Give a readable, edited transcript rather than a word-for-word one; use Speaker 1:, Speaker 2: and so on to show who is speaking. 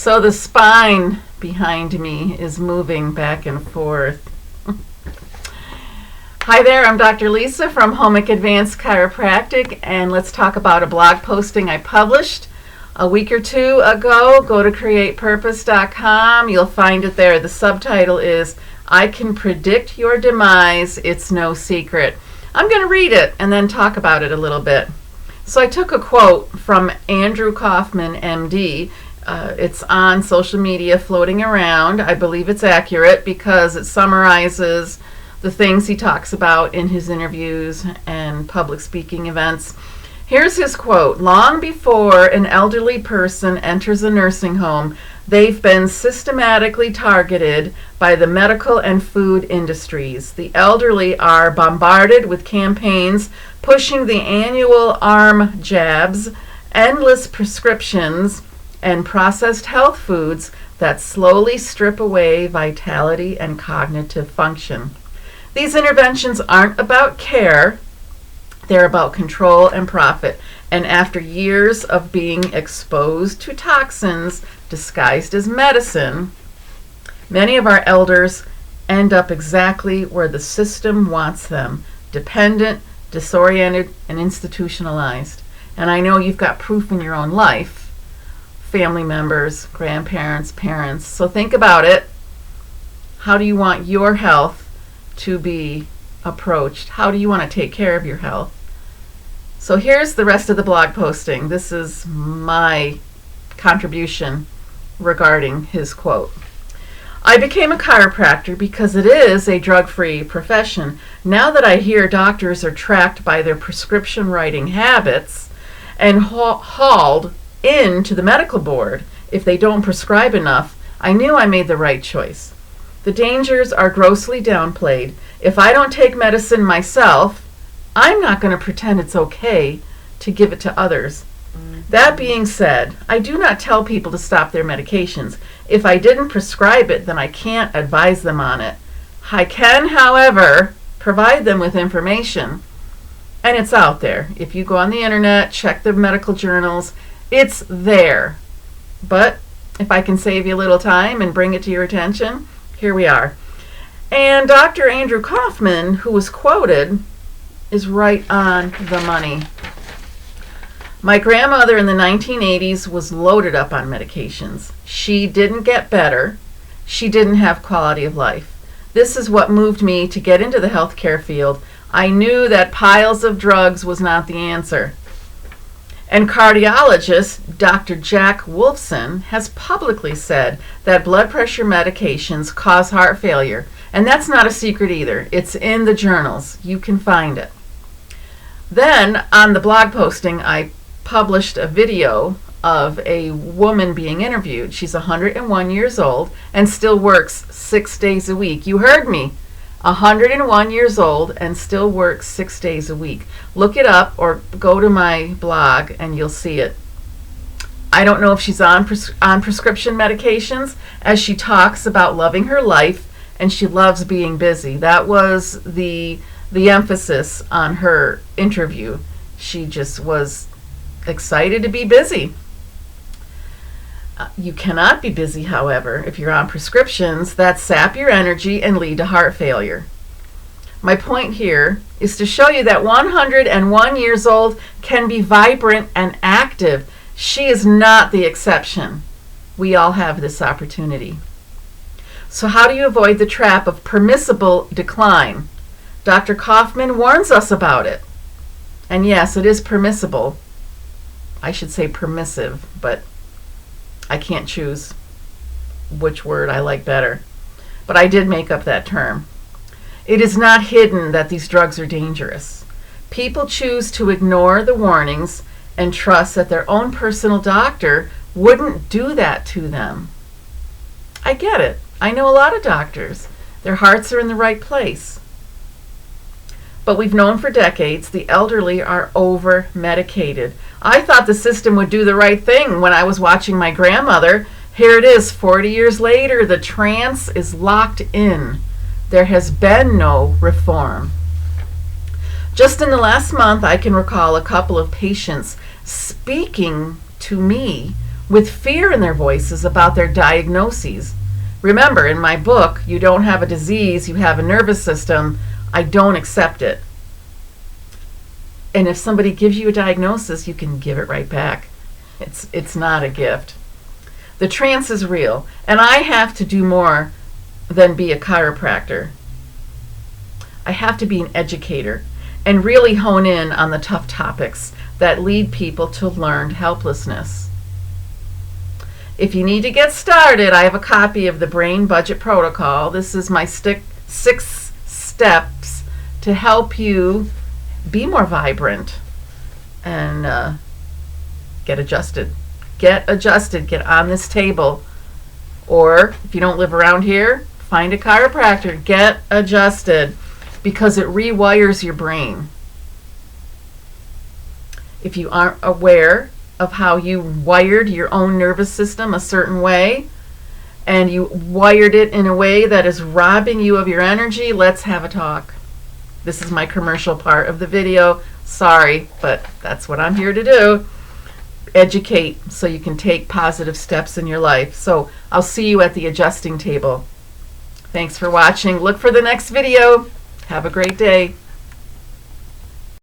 Speaker 1: So the spine behind me is moving back and forth. Hi there, I'm Dr. Lisa from Homic Advanced Chiropractic, and let's talk about a blog posting I published a week or two ago. Go to createpurpose.com. You'll find it there. The subtitle is, I Can Predict Your Demise, It's No Secret. I'm going to read it and then talk about it a little bit. So I took a quote from Andrew Kaufman, MD. It's on social media floating around. I believe it's accurate because it summarizes the things he talks about in his interviews and public speaking events. Here's his quote. Long before an elderly person enters a nursing home, they've been systematically targeted by the medical and food industries. The elderly are bombarded with campaigns pushing the annual arm jabs, endless prescriptions, and processed health foods that slowly strip away vitality and cognitive function. These interventions aren't about care, they're about control and profit. And after years of being exposed to toxins disguised as medicine, many of our elders end up exactly where the system wants them, dependent, disoriented, and institutionalized. And I know you've got proof in your own life. Family members, grandparents, parents. So think about it. How do you want your health to be approached? How do you want to take care of your health? So here's the rest of the blog posting. This is my contribution regarding his quote. I became a chiropractor because it is a drug-free profession. Now that I hear doctors are tracked by their prescription writing habits and hauled into the medical board if they don't prescribe enough, I knew I made the right choice. The dangers are grossly downplayed. If I don't take medicine myself, I'm not going to pretend it's okay to give it to others. That being said, I do not tell people to stop their medications. If I didn't prescribe it, then I can't advise them on it. I can, however, provide them with information, and it's out there. If you go on the internet, check the medical journals, it's there. But if I can save you a little time and bring it to your attention, here we are. And Dr. Andrew Kaufman, who was quoted, is right on the money. My grandmother in the 1980s was loaded up on medications. She didn't get better. She didn't have quality of life. This is what moved me to get into the healthcare field. I knew that piles of drugs was not the answer. And cardiologist Dr. Jack Wolfson has publicly said that blood pressure medications cause heart failure. And that's not a secret either. It's in the journals. You can find it. Then on the blog posting, I published a video of a woman being interviewed. She's 101 years old and still works 6 days a week. You heard me. 101 years old and still works 6 days a week. Look it up or go to my blog and you'll see it. I don't know if she's on prescription medications, as she talks about loving her life and she loves being busy. That was the emphasis on her interview. She just was excited to be busy. You cannot be busy, however, if you're on prescriptions that sap your energy and lead to heart failure. My point here is to show you that 101 years old can be vibrant and active. She is not the exception. We all have this opportunity. So how do you avoid the trap of permissible decline? Dr. Kaufman warns us about it. And yes, it is permissible. I should say permissive, but I can't choose which word I like better. But I did make up that term. It is not hidden that these drugs are dangerous. People choose to ignore the warnings and trust that their own personal doctor wouldn't do that to them. I get it. I know a lot of doctors. Their hearts are in the right place. But we've known for decades the elderly are over-medicated. I thought the system would do the right thing when I was watching my grandmother. Here it is, 40 years later, the trance is locked in. There has been no reform. Just in the last month, I can recall a couple of patients speaking to me with fear in their voices about their diagnoses. Remember, in my book, You Don't Have a Disease, You Have a Nervous System, I don't accept it. And if somebody gives you a diagnosis, you can give it right back. It's not a gift. The trance is real, and I have to do more than be a chiropractor. I have to be an educator and really hone in on the tough topics that lead people to learned helplessness. If you need to get started, I have a copy of the Brain Budget Protocol. This is my 6 steps to help you be more vibrant and get adjusted. Get adjusted. Get on this table. Or if you don't live around here, find a chiropractor. Get adjusted because it rewires your brain. If you aren't aware of how you wired your own nervous system a certain way, and you wired it in a way that is robbing you of your energy, let's have a talk. This is my commercial part of the video. Sorry, but that's what I'm here to do. Educate so you can take positive steps in your life. So I'll see you at the adjusting table. Thanks for watching. Look for the next video. Have a great day.